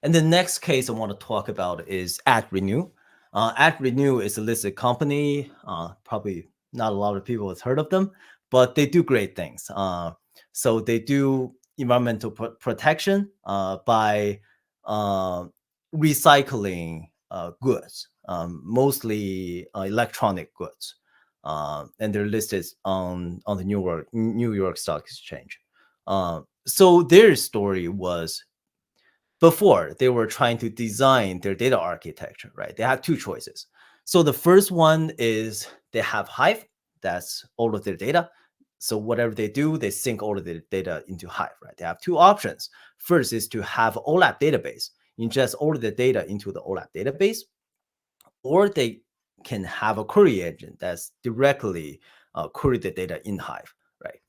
And the next case I want to talk about is ATRenew. ATRenew is a listed company. Probably not a lot of people have heard of them, but they do great things. So they do environmental protection by recycling goods, mostly electronic goods. And they're listed on the New York Stock Exchange. So their story was, before they were trying to design their data architecture, right? They had two choices. So the first one is they have Hive, that's all of their data. So whatever they do, they sync all of their data into Hive, right? They have two options. First is to have OLAP database, ingest all of the data into the OLAP database, or they can have a query engine that's directly query the data in Hive, right?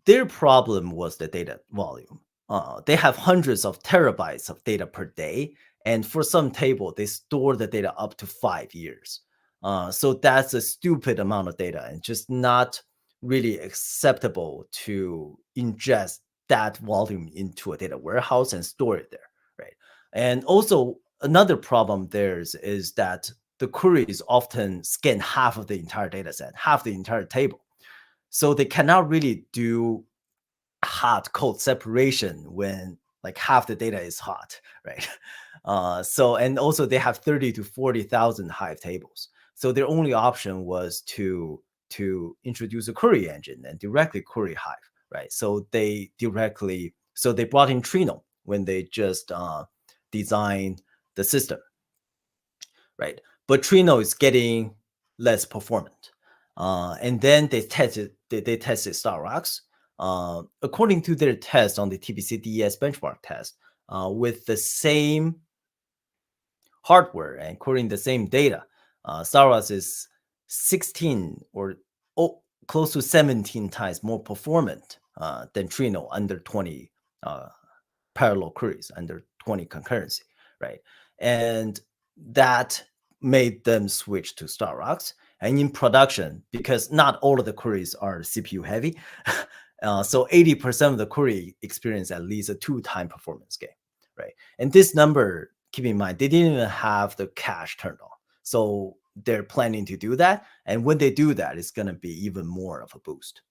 Their problem was the data volume. They have hundreds of terabytes of data per day, and for some table, they store the data up to 5 years. So that's a stupid amount of data and just not really acceptable to ingest that volume into a data warehouse and store it there, right? And also another problem there is that the queries often scan half of the entire data set, half the entire table. So they cannot really do hot cold separation when like half the data is hot, right? So and also they have 30 to 40,000 Hive tables. So their only option was to introduce a query engine and directly query Hive, right? So they brought in Trino when they just designed the system, right? But Trino is getting less performant. And then they tested StarRocks. According to their test on the TPC-DS benchmark test, with the same hardware and querying the same data, StarRocks is 16 or close to 17 times more performant than Trino under 20 parallel queries, under 20 concurrency, right? And that made them switch to StarRocks. And in production, because not all of the queries are CPU heavy, so 80% of the query experience at least a 2-time performance gain, right? And this number, keep in mind, they didn't even have the cache turned on. So they're planning to do that. And when they do that, it's going to be even more of a boost.